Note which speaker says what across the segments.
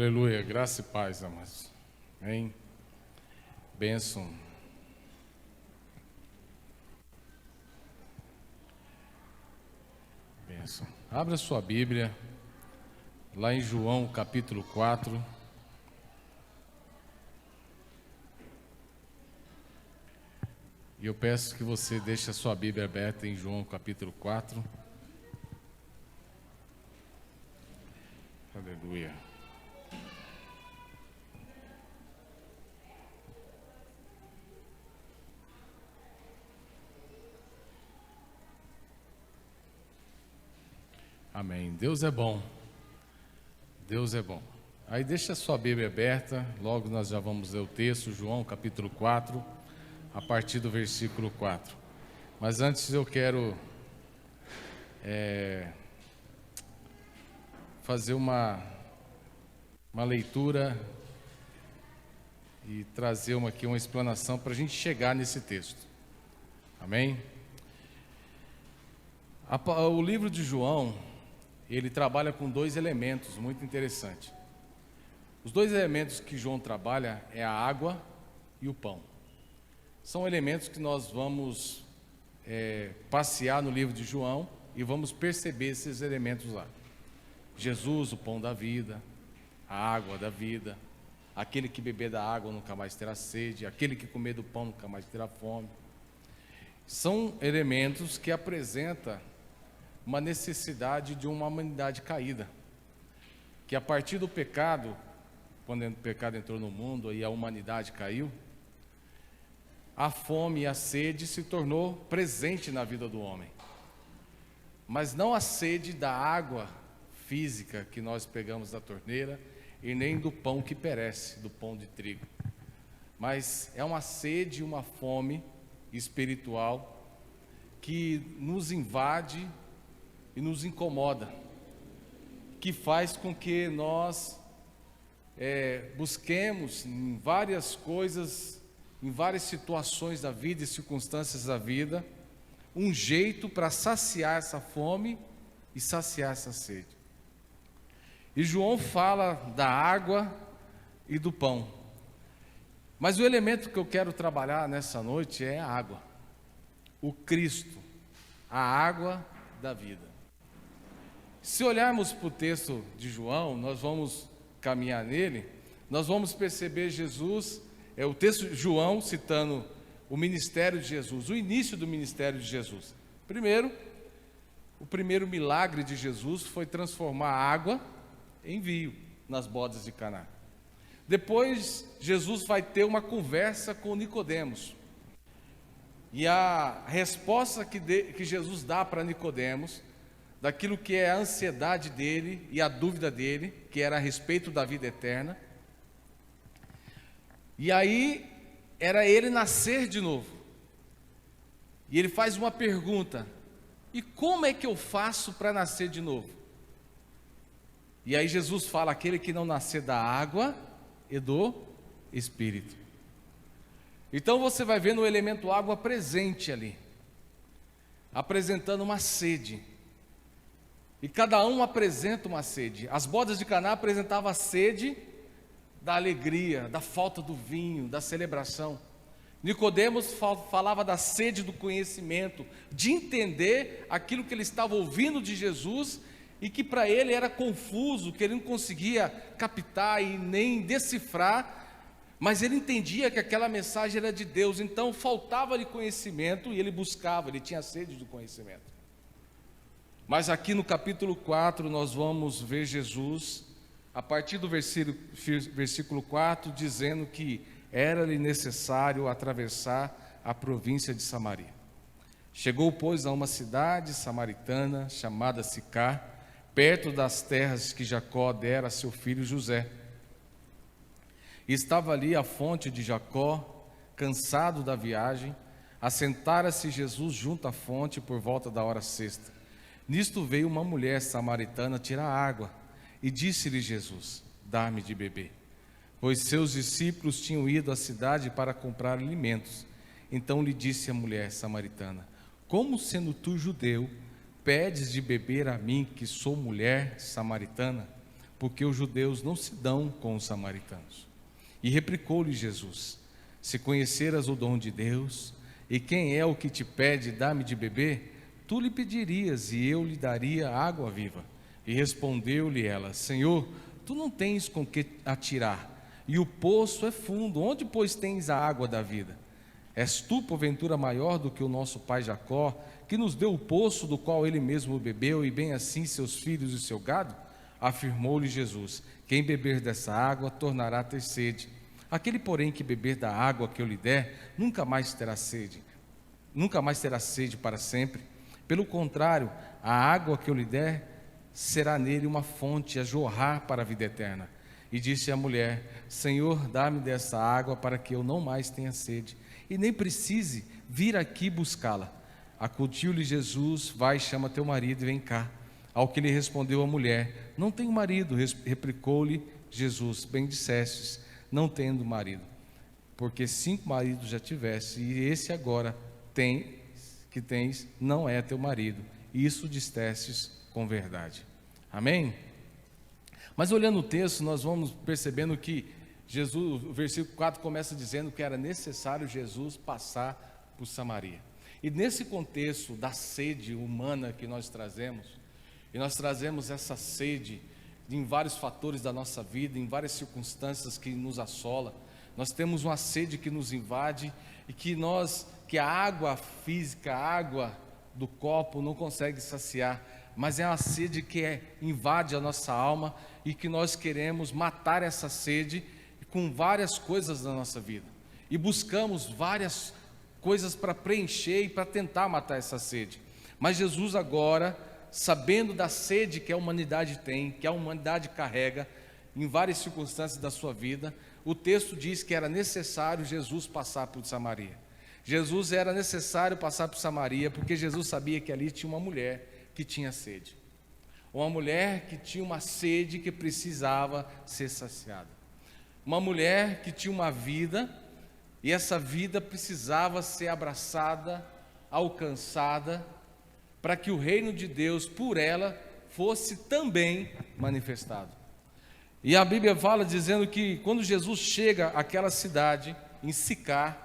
Speaker 1: Aleluia, graça e paz, amados. Amém. Bênção. Bênção. Abra sua Bíblia, lá em João capítulo 4. E eu peço que você deixe a sua Bíblia aberta em João capítulo 4. Aleluia. Amém. Deus é bom. Deus é bom. Aí deixa a sua Bíblia aberta, logo nós já vamos ler o texto, João capítulo 4, a partir do versículo 4. Mas antes eu quero fazer uma leitura e trazer aqui uma explanação para a gente chegar nesse texto. Amém? O livro de João, ele trabalha com dois elementos muito interessantes. Os dois elementos que João trabalha é a água e o pão. São elementos que nós vamos passear no livro de João e vamos perceber esses elementos lá. Jesus, o pão da vida, a água da vida, aquele que beber da água nunca mais terá sede, aquele que comer do pão nunca mais terá fome. São elementos que apresentam uma necessidade de uma humanidade caída, que a partir do pecado, quando o pecado entrou no mundo e a humanidade caiu, a fome e a sede se tornou presente na vida do homem, mas não a sede da água física que nós pegamos da torneira e nem do pão que perece, do pão de trigo, mas é uma sede, uma fome espiritual que nos invade e nos incomoda, que faz com que nós busquemos em várias coisas, em várias situações da vida e circunstâncias da vida, um jeito para saciar essa fome e saciar essa sede. E João fala da água e do pão, mas o elemento que eu quero trabalhar nessa noite é a água, o Cristo, a água da vida. Se olharmos para o texto de João, nós vamos caminhar nele, nós vamos perceber Jesus, o texto de João citando o ministério de Jesus, o início do ministério de Jesus. Primeiro, o primeiro milagre de Jesus foi transformar a água em vinho nas bodas de Caná. Depois, Jesus vai ter uma conversa com Nicodemos. E a resposta que Jesus dá para Nicodemos, daquilo que é a ansiedade dele e a dúvida dele, que era a respeito da vida eterna. E aí, era ele nascer de novo. E ele faz uma pergunta: e como é que eu faço para nascer de novo? E aí Jesus fala: aquele que não nascer da água e do Espírito. Então você vai ver no elemento água presente ali, apresentando uma sede. E cada um apresenta uma sede. As bodas de Caná apresentavam a sede da alegria, da falta do vinho, da celebração. Nicodemos falava da sede do conhecimento, de entender aquilo que ele estava ouvindo de Jesus e que para ele era confuso, que ele não conseguia captar e nem decifrar, mas ele entendia que aquela mensagem era de Deus, então faltava-lhe conhecimento e ele buscava, ele tinha sede do conhecimento. Mas aqui no capítulo 4 nós vamos ver Jesus, a partir do versículo 4, dizendo que era-lhe necessário atravessar a província de Samaria. Chegou, pois, a uma cidade samaritana chamada Sicar, perto das terras que Jacó dera a seu filho José. E estava ali a fonte de Jacó, cansado da viagem, assentara-se Jesus junto à fonte por volta da hora sexta. Nisto veio uma mulher samaritana tirar água, e disse-lhe Jesus: dá-me de beber. Pois seus discípulos tinham ido à cidade para comprar alimentos. Então lhe disse a mulher samaritana: como sendo tu judeu, pedes de beber a mim, que sou mulher samaritana? porque os judeus não se dão com os samaritanos. E replicou-lhe Jesus: se conheceras o dom de Deus, e quem é o que te pede, dá-me de beber, tu lhe pedirias, e eu lhe daria água viva. E respondeu-lhe ela: Senhor, tu não tens com que atirar, e o poço é fundo, onde, pois, tens a água da vida? És tu, porventura, maior do que o nosso pai Jacó, que nos deu o poço do qual ele mesmo bebeu, e bem assim seus filhos e seu gado? Afirmou-lhe Jesus: quem beber dessa água tornará a ter sede. Aquele, porém, que beber da água que eu lhe der, nunca mais terá sede para sempre. Pelo contrário, a água que eu lhe der será nele uma fonte a jorrar para a vida eterna. E disse a mulher: Senhor, dá-me dessa água para que eu não mais tenha sede, e nem precise vir aqui buscá-la. Acudiu-lhe Jesus: vai, chama teu marido e vem cá. Ao que lhe respondeu a mulher: não tenho marido. Replicou-lhe Jesus: bem dissestes, não tendo marido, porque 5 maridos já tiveste, e esse agora que tens não é teu marido. Isso dissestes com verdade. Amém? Mas olhando o texto, nós vamos percebendo que Jesus, o versículo 4 começa dizendo que era necessário Jesus passar por Samaria. E nesse contexto da sede humana que nós trazemos, e nós trazemos essa sede em vários fatores da nossa vida, em várias circunstâncias que nos assola, nós temos uma sede que nos invade e que a água física, a água do copo não consegue saciar, mas é uma sede que invade a nossa alma e que nós queremos matar essa sede com várias coisas da nossa vida. E buscamos várias coisas para preencher e para tentar matar essa sede. Mas Jesus agora, sabendo da sede que a humanidade tem, que a humanidade carrega em várias circunstâncias da sua vida, o texto diz que era necessário Jesus passar por Samaria. Jesus era necessário passar por Samaria porque Jesus sabia que ali tinha uma mulher que tinha sede. Uma mulher que tinha uma sede que precisava ser saciada. Uma mulher que tinha uma vida e essa vida precisava ser abraçada, alcançada, para que o reino de Deus por ela fosse também manifestado. E a Bíblia fala dizendo que quando Jesus chega àquela cidade, em Sicar,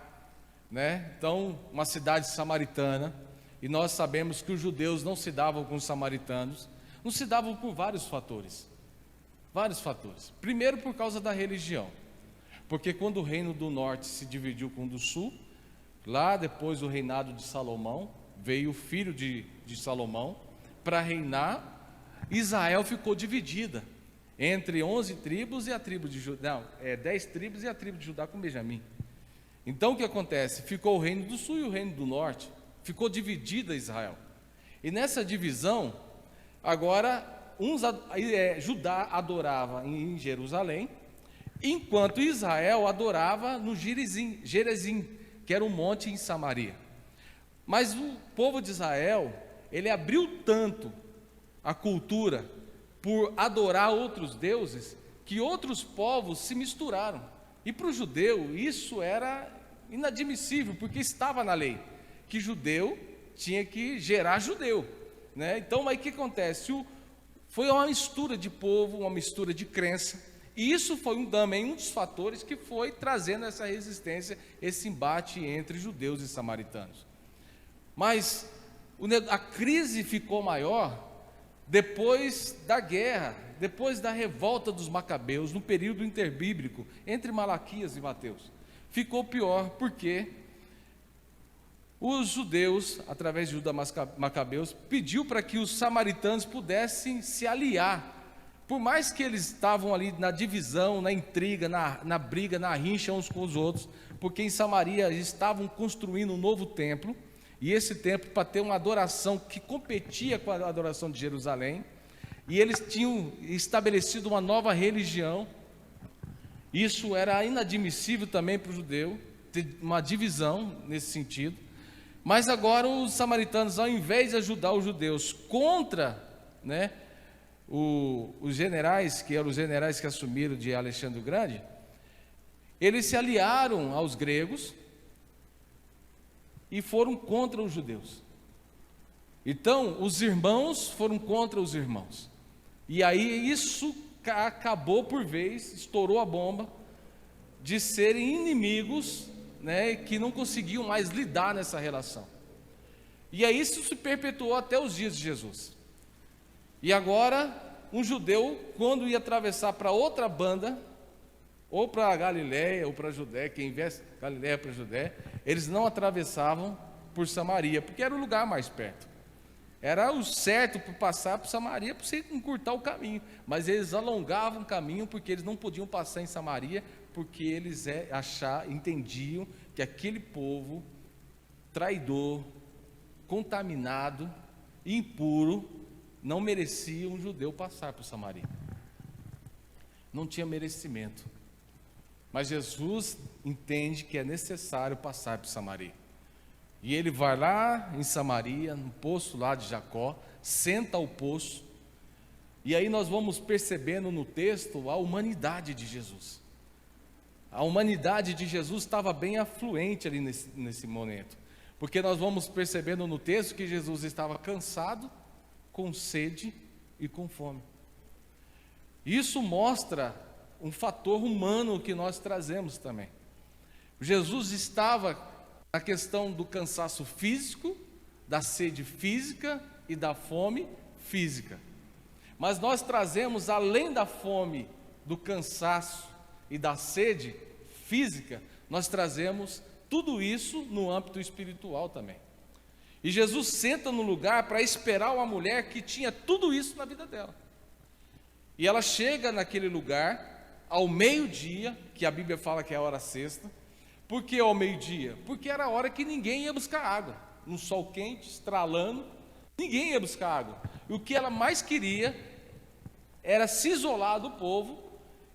Speaker 1: então uma cidade samaritana, e nós sabemos que os judeus não se davam com os samaritanos, não se davam por vários fatores. Primeiro, por causa da religião, porque quando o reino do norte se dividiu com o do sul, lá depois do reinado de Salomão, veio o filho de Salomão para reinar. Israel ficou dividida entre 11 tribos e a tribo de Judá, 10 tribos e a tribo de Judá com Benjamim. Então o que acontece? Ficou o reino do sul e o reino do norte, ficou dividida Israel. E nessa divisão, agora Judá adorava em Jerusalém, enquanto Israel adorava no Gerizim, que era um monte em Samaria. Mas o povo de Israel, ele abriu tanto a cultura por adorar outros deuses, que outros povos se misturaram. E para o judeu isso era inadmissível, porque estava na lei, que judeu tinha que gerar judeu. Então, aí o que acontece? Foi uma mistura de povo, uma mistura de crença, e isso foi também um dos fatores que foi trazendo essa resistência, esse embate entre judeus e samaritanos. Mas a crise ficou maior depois da guerra, depois da revolta dos Macabeus, no período interbíblico, entre Malaquias e Mateus. Ficou pior porque os judeus, através de Judá Macabeus, pediu para que os samaritanos pudessem se aliar. Por mais que eles estavam ali na divisão, na intriga, na briga, na rincha uns com os outros, porque em Samaria eles estavam construindo um novo templo, e esse templo para ter uma adoração que competia com a adoração de Jerusalém, e eles tinham estabelecido uma nova religião. Isso era inadmissível também para o judeu, ter uma divisão nesse sentido. Mas agora os samaritanos, ao invés de ajudar os judeus contra os generais, que eram os generais que assumiram de Alexandre o Grande, eles se aliaram aos gregos e foram contra os judeus. Então, os irmãos foram contra os irmãos. E aí isso acabou por vez, estourou a bomba, de serem inimigos, né, que não conseguiam mais lidar nessa relação. E aí isso se perpetuou até os dias de Jesus. E agora, um judeu, quando ia atravessar para outra banda, ou para a Galiléia, ou para a Judéia, quem viesse Galiléia para a Judéia, eles não atravessavam por Samaria, porque era o lugar mais perto. Era o certo para passar por Samaria, para você encurtar o caminho. Mas eles alongavam o caminho, porque eles não podiam passar em Samaria, porque eles entendiam que aquele povo traidor, contaminado, impuro, não merecia um judeu passar por Samaria. Não tinha merecimento. Mas Jesus entende que é necessário passar por Samaria. E ele vai lá em Samaria, no poço lá de Jacó, senta ao poço, e aí nós vamos percebendo no texto a humanidade de Jesus. A humanidade de Jesus estava bem afluente ali nesse momento, porque nós vamos percebendo no texto que Jesus estava cansado, com sede e com fome. Isso mostra um fator humano que nós trazemos também. Jesus estava na questão do cansaço físico, da sede física e da fome física. Mas nós trazemos, além da fome, do cansaço e da sede física, nós trazemos tudo isso no âmbito espiritual também. E Jesus senta no lugar para esperar uma mulher que tinha tudo isso na vida dela. E ela chega naquele lugar ao meio-dia, que a Bíblia fala que é a hora sexta. Por que ao meio-dia? Porque era a hora que ninguém ia buscar água. No sol quente, estralando, ninguém ia buscar água. E o que ela mais queria era se isolar do povo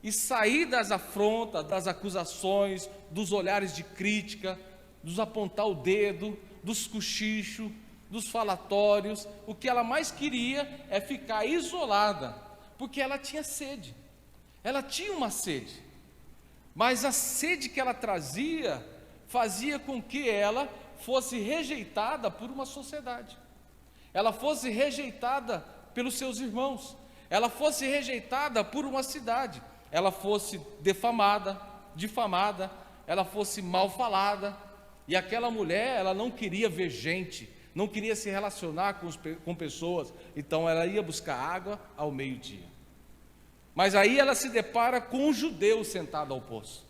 Speaker 1: e sair das afrontas, das acusações, dos olhares de crítica, dos apontar o dedo, dos cochichos, dos falatórios. O que ela mais queria é ficar isolada, porque ela tinha sede. Ela tinha uma sede, mas a sede que ela trazia fazia com que ela fosse rejeitada por uma sociedade, ela fosse rejeitada pelos seus irmãos, ela fosse rejeitada por uma cidade, ela fosse defamada, difamada, ela fosse mal falada. E aquela mulher, ela não queria ver gente, não queria se relacionar com pessoas, então ela ia buscar água ao meio-dia. Mas aí ela se depara com um judeu sentado ao poço.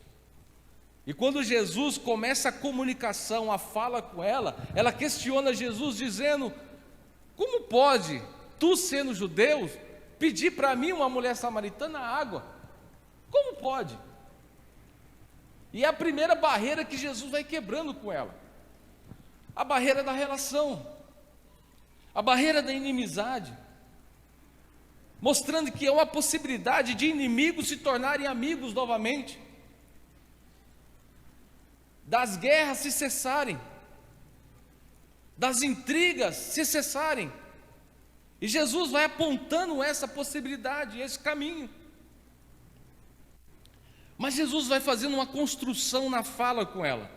Speaker 1: E quando Jesus começa a comunicação, a fala com ela, ela questiona Jesus dizendo: como pode, tu sendo judeu, pedir para mim, uma mulher samaritana, água? Como pode? E é a primeira barreira que Jesus vai quebrando com ela. A barreira da relação, a barreira da inimizade, mostrando que é uma possibilidade de inimigos se tornarem amigos novamente, das guerras se cessarem, das intrigas se cessarem. E Jesus vai apontando essa possibilidade, esse caminho. Mas Jesus vai fazendo uma construção na fala com ela.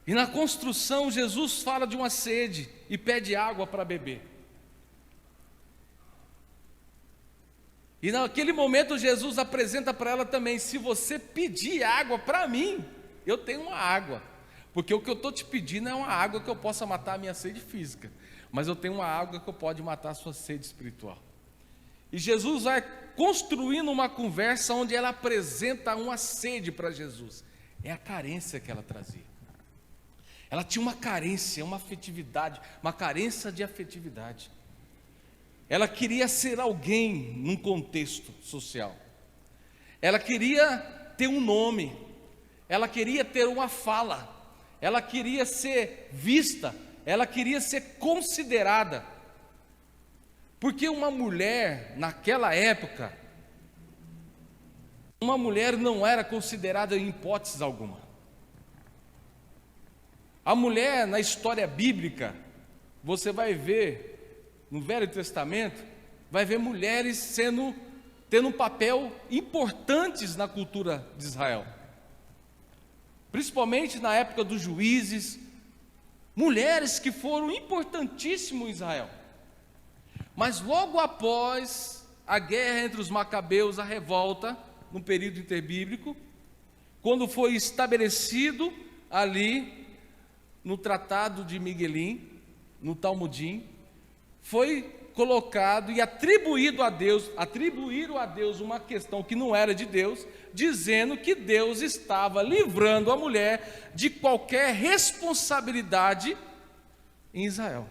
Speaker 1: E na construção Jesus fala de uma sede e pede água para beber. E naquele momento Jesus apresenta para ela também: se você pedir água para mim, eu tenho uma água. Porque o que eu estou te pedindo é uma água que eu possa matar a minha sede física, mas eu tenho uma água que pode matar a sua sede espiritual. E Jesus vai construindo uma conversa onde ela apresenta uma sede para Jesus. É a carência que ela trazia. Ela tinha uma carência, uma afetividade, uma carência de afetividade. Ela queria ser alguém num contexto social. Ela queria ter um nome. Ela queria ter uma fala. Ela queria ser vista. Ela queria ser considerada. Porque uma mulher, naquela época, uma mulher não era considerada em hipótese alguma. A mulher, na história bíblica, você vai ver, no Velho Testamento, vai ver mulheres tendo um papel importantes na cultura de Israel. Principalmente na época dos juízes, mulheres que foram importantíssimas em Israel. Mas logo após a guerra entre os macabeus, a revolta, no período interbíblico, quando foi estabelecido ali no Tratado de Miguelim, no Talmudim, foi colocado e atribuíram a Deus uma questão que não era de Deus, dizendo que Deus estava livrando a mulher de qualquer responsabilidade em Israel,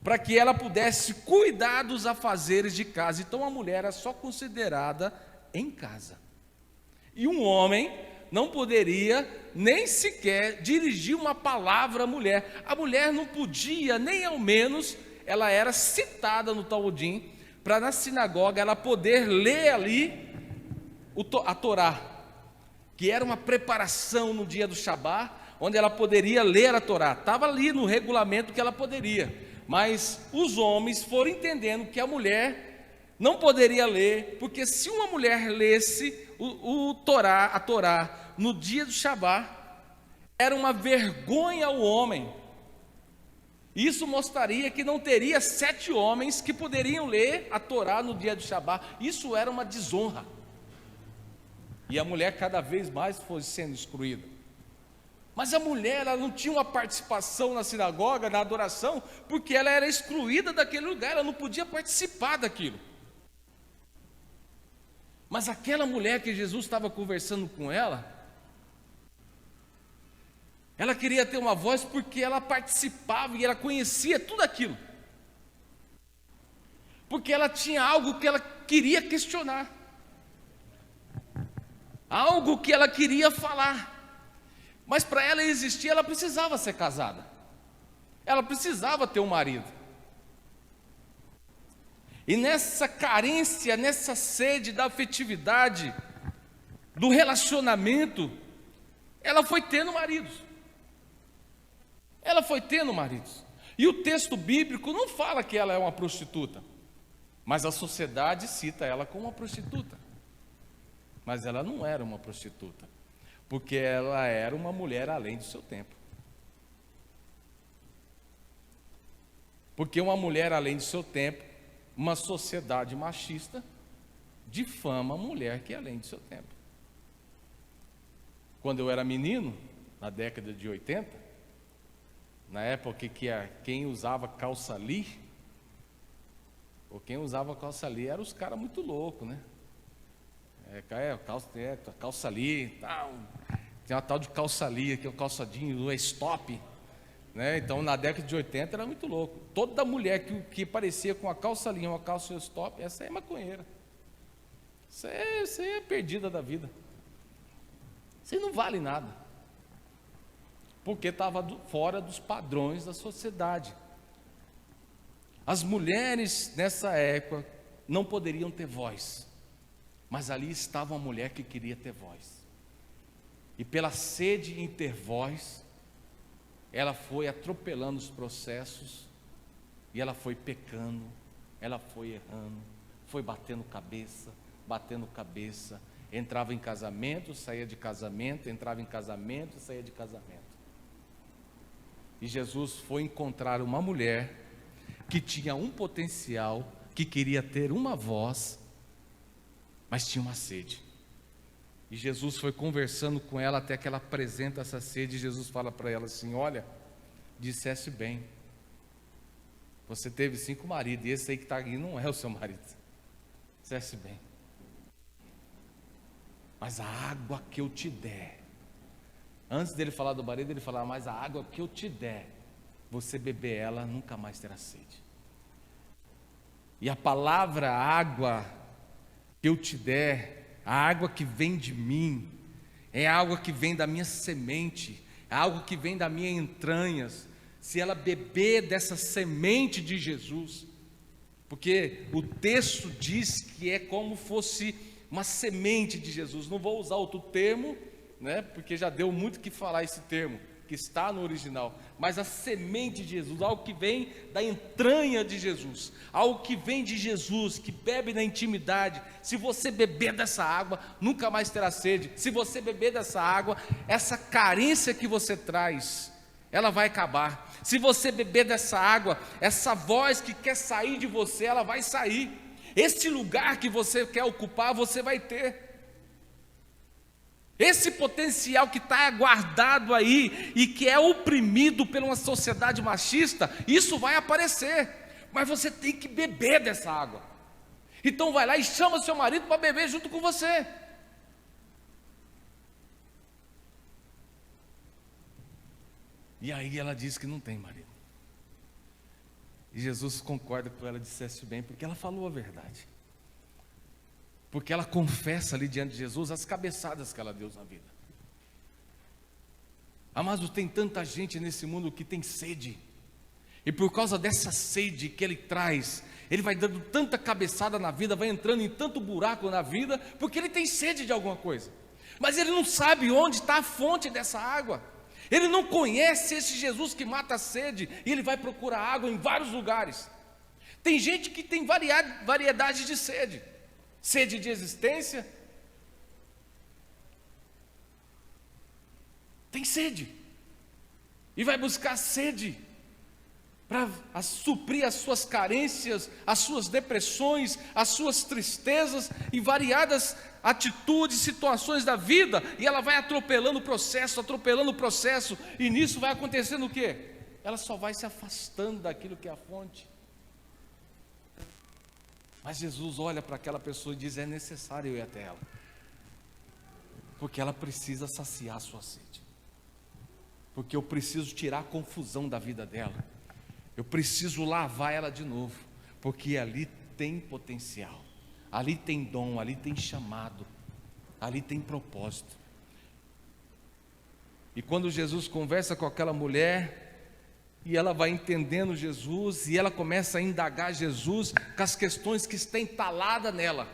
Speaker 1: para que ela pudesse cuidar dos afazeres de casa. Então a mulher era só considerada em casa, e um homem não poderia nem sequer dirigir uma palavra à mulher. A mulher não podia, nem ao menos, ela era citada no Talmudim, para na sinagoga ela poder ler ali a Torá, que era uma preparação no dia do Shabá, onde ela poderia ler a Torá. Estava ali no regulamento que ela poderia, mas os homens foram entendendo que a mulher não poderia ler, porque se uma mulher lesse a Torá no dia do Shabá, era uma vergonha ao homem. Isso mostraria que não teria 7 homens que poderiam ler a Torá no dia do Shabá. Isso era uma desonra, e a mulher cada vez mais foi sendo excluída. Mas a mulher, ela não tinha uma participação na sinagoga, na adoração, porque ela era excluída daquele lugar, ela não podia participar daquilo. Mas aquela mulher que Jesus estava conversando com ela queria ter uma voz, porque ela participava e ela conhecia tudo aquilo, porque ela tinha algo que ela queria questionar, algo que ela queria falar. Mas para ela existir, ela precisava ser casada, ela precisava ter um marido. E nessa carência, nessa sede da afetividade, do relacionamento, ela foi tendo maridos. E o texto bíblico não fala que ela é uma prostituta, mas a sociedade cita ela como uma prostituta. Mas ela não era uma prostituta, porque ela era uma mulher além do seu tempo. Porque uma mulher além do seu tempo, uma sociedade machista, difama a mulher que é além do seu tempo. Quando eu era menino, na década de 80, na época que quem usava calça li, eram os caras muito loucos, né? Calça li, tal. Tem uma tal de calça li, que é o calçadinho do stop, né? Então na década de 80 era muito louco. Toda mulher que parecia com uma calça li, uma calça stop, essa é maconheira. Você é perdida da vida. Você não vale nada, porque estava fora dos padrões da sociedade. As mulheres nessa época não poderiam ter voz, mas ali estava uma mulher que queria ter voz, e pela sede em ter voz, ela foi atropelando os processos, e ela foi pecando, ela foi errando, foi batendo cabeça, entrava em casamento, saía de casamento, entrava em casamento, saía de casamento. E Jesus foi encontrar uma mulher que tinha um potencial, que queria ter uma voz, mas tinha uma sede. E Jesus foi conversando com ela até que ela apresenta essa sede. E Jesus fala para ela assim: olha, disseste bem, você teve 5 maridos, e esse aí que está aqui não é o seu marido. Disseste bem, mas a água que eu te der, antes dele falar do marido, ele falava: mas a água que eu te der, você beber ela, nunca mais terá sede. E a palavra água que eu te der, a água que vem de mim, é água que vem da minha semente, é algo que vem das minhas entranhas. Se ela beber dessa semente de Jesus, porque o texto diz que é como fosse uma semente de Jesus. Não vou usar outro termo, né, porque já deu muito que falar esse termo, que está no original, mas a semente de Jesus, algo que vem da entranha de Jesus, algo que vem de Jesus, que bebe na intimidade. Se você beber dessa água, nunca mais terá sede. Se você beber dessa água, essa carência que você traz, ela vai acabar. Se você beber dessa água, essa voz que quer sair de você, ela vai sair. Esse lugar que você quer ocupar, você vai ter. Esse potencial que está guardado aí e que é oprimido por uma sociedade machista, isso vai aparecer, mas você tem que beber dessa água. Então vai lá e chama seu marido para beber junto com você. E aí ela diz que não tem marido. E Jesus concorda com ela, dissesse bem, porque ela falou a verdade. Porque ela confessa ali diante de Jesus as cabeçadas que ela deu na vida. Amados, tem tanta gente nesse mundo que tem sede. E por causa dessa sede que ele traz, ele vai dando tanta cabeçada na vida, vai entrando em tanto buraco na vida, porque ele tem sede de alguma coisa. Mas ele não sabe onde está a fonte dessa água. Ele não conhece esse Jesus que mata a sede, e ele vai procurar água em vários lugares. Tem gente que tem variedade de sede. Sede de existência. Tem sede. E vai buscar sede para suprir as suas carências, as suas depressões, as suas tristezas e variadas atitudes, situações da vida, e ela vai atropelando o processo, e nisso vai acontecendo o quê? Ela só vai se afastando daquilo que é a fonte. Mas Jesus olha para aquela pessoa e diz: é necessário eu ir até ela, porque ela precisa saciar a sua sede, porque eu preciso tirar a confusão da vida dela, eu preciso lavar ela de novo, porque ali tem potencial, ali tem dom, ali tem chamado, ali tem propósito. E quando Jesus conversa com aquela mulher, e ela vai entendendo Jesus, e ela começa a indagar Jesus com as questões que estão entaladas nela,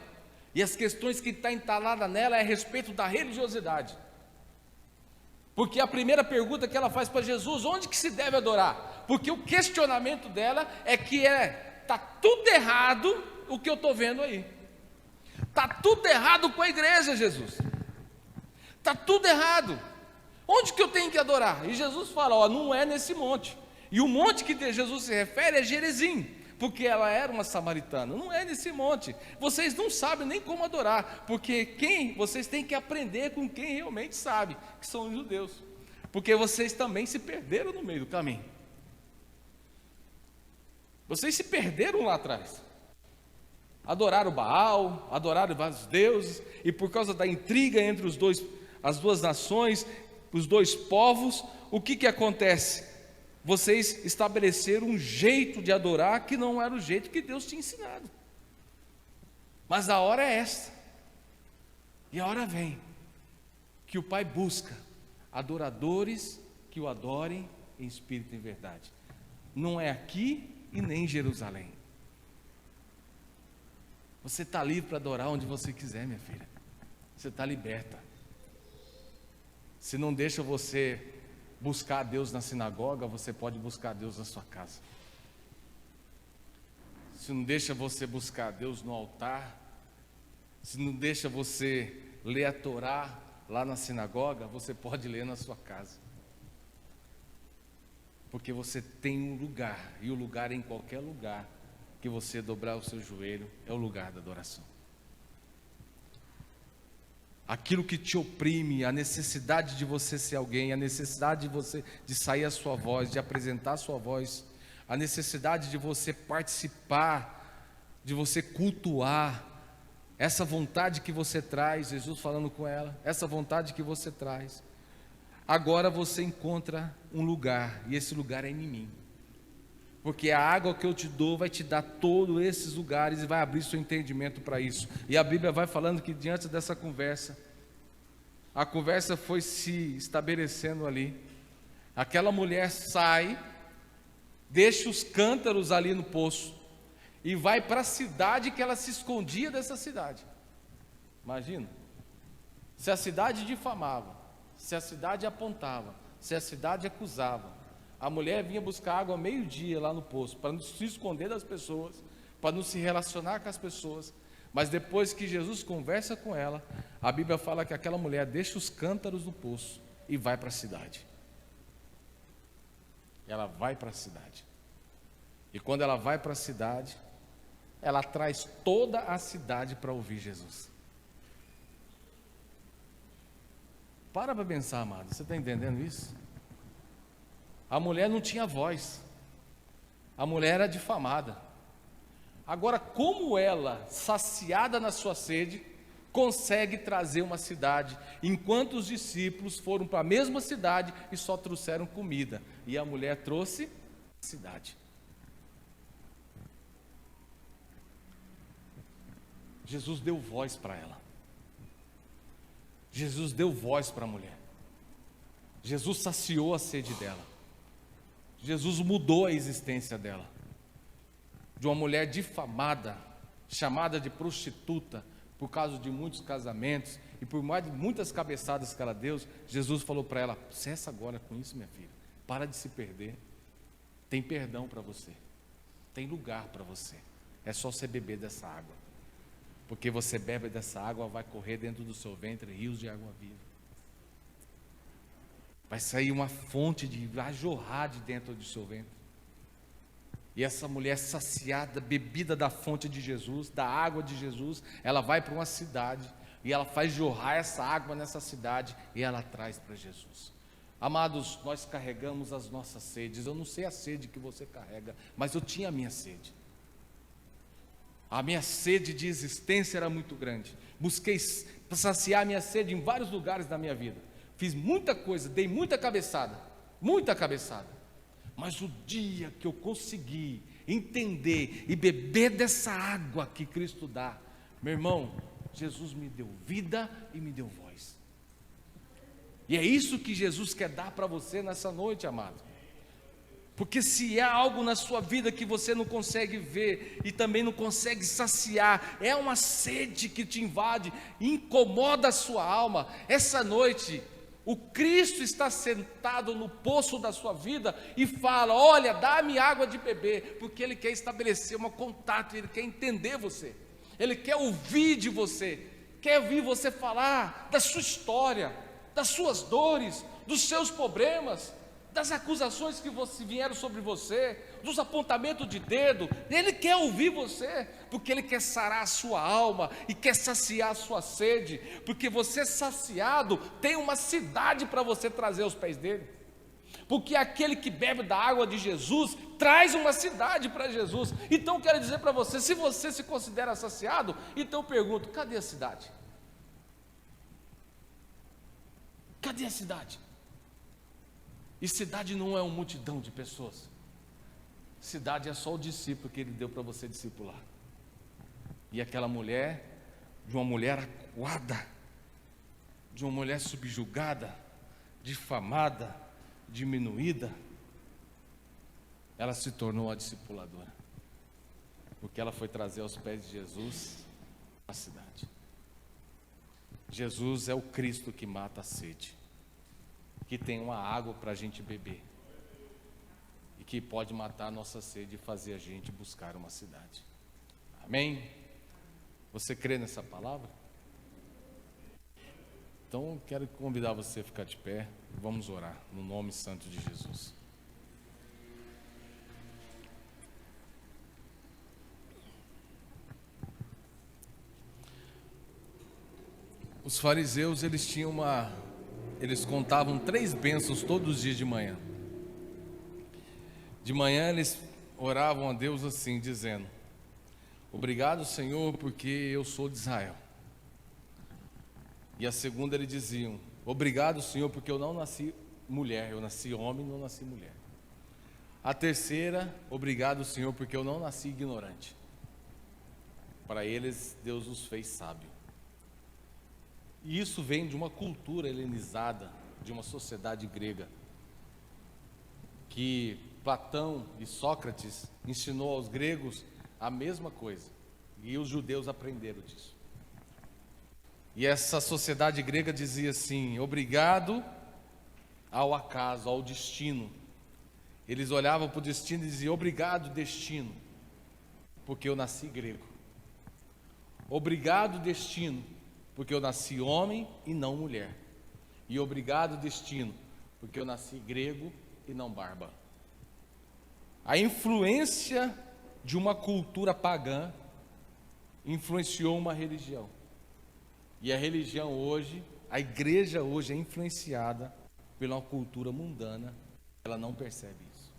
Speaker 1: e as questões que estão entaladas nela é a respeito da religiosidade. Porque a primeira pergunta que ela faz para Jesus: onde que se deve adorar? Porque o questionamento dela é que está tudo errado o que eu estou vendo aí. Está tudo errado com a igreja, Jesus. Está tudo errado. Onde que eu tenho que adorar? E Jesus fala: não é nesse monte. E o monte que Jesus se refere é Gerizim, porque ela era uma samaritana. Não é nesse monte. Vocês não sabem nem como adorar, porque vocês têm que aprender com quem realmente sabe, que são os judeus. Porque vocês também se perderam no meio do caminho. Vocês se perderam lá atrás. Adoraram Baal, adoraram vários deuses, e por causa da intriga entre as duas nações, os dois povos, o que acontece? Vocês estabeleceram um jeito de adorar que não era o jeito que Deus tinha ensinado. Mas a hora é esta, e a hora vem, que o Pai busca adoradores que o adorem em espírito e em verdade. Não é aqui e nem em Jerusalém. Você está livre para adorar onde você quiser, minha filha. Você está liberta. Se não deixa você buscar a Deus na sinagoga, você pode buscar a Deus na sua casa. Se não deixa você buscar a Deus no altar, se não deixa você ler a Torá lá na sinagoga, você pode ler na sua casa. Porque você tem um lugar, e o lugar é em qualquer lugar que você dobrar o seu joelho, é o lugar da adoração. Aquilo que te oprime, a necessidade de você ser alguém, a necessidade de você de sair a sua voz, de apresentar a sua voz, a necessidade de você participar, de você cultuar, essa vontade que você traz, Jesus falando com ela, essa vontade que você traz, agora você encontra um lugar, e esse lugar é em mim, porque a água que eu te dou vai te dar todos esses lugares e vai abrir seu entendimento para isso. E a Bíblia vai falando que diante dessa conversa, a conversa foi se estabelecendo ali. Aquela mulher sai, deixa os cântaros ali no poço e vai para a cidade que ela se escondia dessa cidade. Imagina, se a cidade difamava, se a cidade apontava, se a cidade acusava, a mulher vinha buscar água ao meio-dia lá no poço, para não se esconder das pessoas, para não se relacionar com as pessoas. Mas depois que Jesus conversa com ela, a Bíblia fala que aquela mulher deixa os cântaros no poço e vai para a cidade. Ela vai para a cidade. E quando ela vai para a cidade, ela traz toda a cidade para ouvir Jesus. Para pensar, amado, você está entendendo isso? A mulher não tinha voz, a mulher era difamada. Agora, como ela, saciada na sua sede, consegue trazer uma cidade, enquanto os discípulos foram para a mesma cidade e só trouxeram comida, e a mulher trouxe a cidade. Jesus deu voz para ela. Jesus deu voz para a mulher. Jesus saciou a sede dela. Jesus mudou a existência dela. De uma mulher difamada, chamada de prostituta, por causa de muitos casamentos e por mais de muitas cabeçadas que ela deu, Jesus falou para ela: cessa agora com isso, minha filha. Para de se perder. Tem perdão para você. Tem lugar para você. É só você beber dessa água. Porque você bebe dessa água, vai correr dentro do seu ventre rios de água viva. Vai sair uma fonte vai jorrar de dentro do seu ventre. E essa mulher saciada, bebida da fonte de Jesus, da água de Jesus, ela vai para uma cidade e ela faz jorrar essa água nessa cidade e ela traz para Jesus. Amados, nós carregamos as nossas sedes. Eu não sei a sede que você carrega, mas eu tinha a minha sede. A minha sede de existência era muito grande. Busquei saciar a minha sede em vários lugares da minha vida. Fiz muita coisa, dei muita cabeçada. Mas o dia que eu consegui entender e beber dessa água que Cristo dá, meu irmão, Jesus me deu vida e me deu voz. E é isso que Jesus quer dar para você nessa noite, amado. Porque se há algo na sua vida que você não consegue ver e também não consegue saciar, é uma sede que te invade, incomoda a sua alma. Essa noite, o Cristo está sentado no poço da sua vida e fala: olha, dá-me água de beber, porque Ele quer estabelecer um contato, Ele quer entender você, Ele quer ouvir de você, quer ouvir você falar da sua história, das suas dores, dos seus problemas, das acusações que vieram sobre você, dos apontamentos de dedo. Ele quer ouvir você, porque Ele quer sarar a sua alma e quer saciar a sua sede, porque você saciado tem uma cidade para você trazer aos pés dele, porque aquele que bebe da água de Jesus traz uma cidade para Jesus. Então eu quero dizer para você, se você se considera saciado, então eu pergunto: cadê a cidade? Cadê a cidade? E cidade não é uma multidão de pessoas. Cidade é só o discípulo que Ele deu para você discipular. E aquela mulher, de uma mulher acuada, de uma mulher subjugada, difamada, diminuída, ela se tornou a discipuladora, porque ela foi trazer aos pés de Jesus a cidade. Jesus é o Cristo que mata a sede, que tem uma água para a gente beber e que pode matar a nossa sede e fazer a gente buscar uma cidade. Amém? Você crê nessa palavra? Então eu quero convidar você a ficar de pé. Vamos orar no nome santo de Jesus. Os fariseus, eles contavam 3 bênçãos todos os dias de manhã. De manhã eles oravam a Deus assim, dizendo: obrigado, Senhor, porque eu sou de Israel. E a segunda eles diziam: obrigado, Senhor, porque eu não nasci mulher, eu nasci homem, não nasci mulher. A terceira: obrigado, Senhor, porque eu não nasci ignorante. Para eles, Deus os fez sábio. E isso vem de uma cultura helenizada, de uma sociedade grega, que Platão e Sócrates ensinou aos gregos a mesma coisa, e os judeus aprenderam disso. E essa sociedade grega dizia assim: obrigado ao acaso, ao destino. Eles olhavam para o destino e diziam: obrigado, destino, porque eu nasci grego. Obrigado, destino, porque eu nasci homem e não mulher. E obrigado, destino, porque eu nasci grego e não bárbaro. A influência de uma cultura pagã influenciou uma religião. E a religião hoje, a igreja hoje é influenciada pela cultura mundana, ela não percebe isso.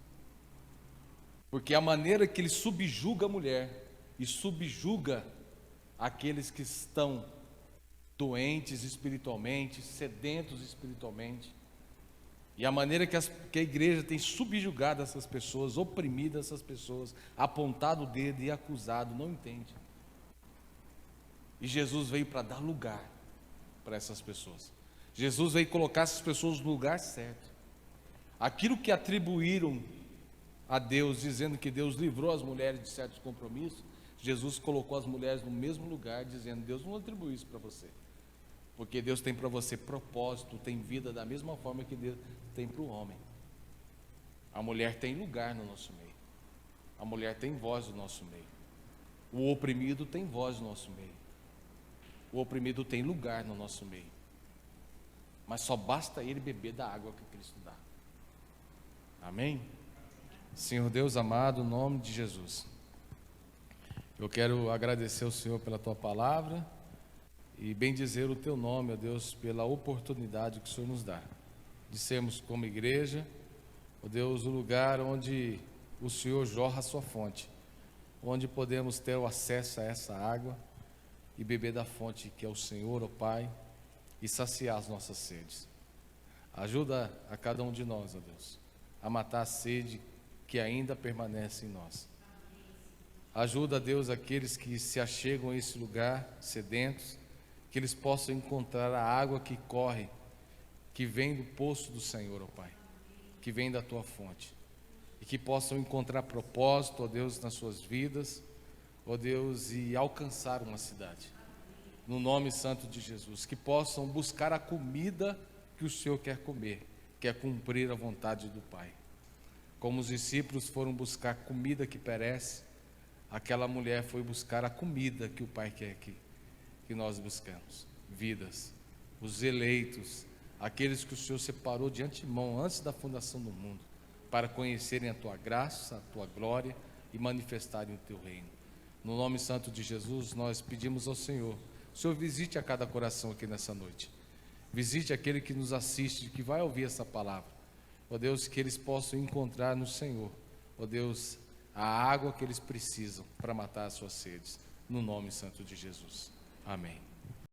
Speaker 1: Porque a maneira que ele subjuga a mulher e subjuga aqueles que estão doentes espiritualmente, sedentos espiritualmente, e a maneira que a igreja tem subjugado essas pessoas, oprimido essas pessoas, apontado o dedo e acusado, não entende. E Jesus veio para dar lugar para essas pessoas. Jesus veio colocar essas pessoas no lugar certo. Aquilo que atribuíram a Deus, dizendo que Deus livrou as mulheres de certos compromissos, Jesus colocou as mulheres no mesmo lugar, dizendo: Deus não atribuiu isso para você, porque Deus tem para você propósito, tem vida da mesma forma que Deus tem para o homem. A mulher tem lugar no nosso meio, a mulher tem voz no nosso meio, o oprimido tem voz no nosso meio, o oprimido tem lugar no nosso meio, mas só basta ele beber da água que Cristo dá. Amém? Senhor Deus amado, em nome de Jesus, eu quero agradecer ao Senhor pela Tua palavra e bendizer o Teu nome, ó Deus, pela oportunidade que o Senhor nos dá de sermos como igreja, ó Deus, o lugar onde o Senhor jorra a sua fonte, onde podemos ter o acesso a essa água e beber da fonte que é o Senhor, ó Pai, e saciar as nossas sedes. Ajuda a cada um de nós, ó Deus, a matar a sede que ainda permanece em nós. Ajuda, Deus, aqueles que se achegam a esse lugar sedentos, que eles possam encontrar a água que corre, que vem do poço do Senhor, ó Pai, que vem da Tua fonte, e que possam encontrar propósito, ó Deus, nas suas vidas, ó Deus, e alcançar uma cidade, no nome santo de Jesus, que possam buscar a comida que o Senhor quer comer, que é cumprir a vontade do Pai. Como os discípulos foram buscar comida que perece, aquela mulher foi buscar a comida que o Pai quer que nós buscamos, vidas, os eleitos, aqueles que o Senhor separou de antemão, antes da fundação do mundo, para conhecerem a Tua graça, a Tua glória e manifestarem o Teu reino. No nome santo de Jesus, nós pedimos ao Senhor, o Senhor visite a cada coração aqui nessa noite, visite aquele que nos assiste, que vai ouvir essa palavra, ó Deus, que eles possam encontrar no Senhor, ó Deus, a água que eles precisam para matar as suas sedes, no nome santo de Jesus. Amém.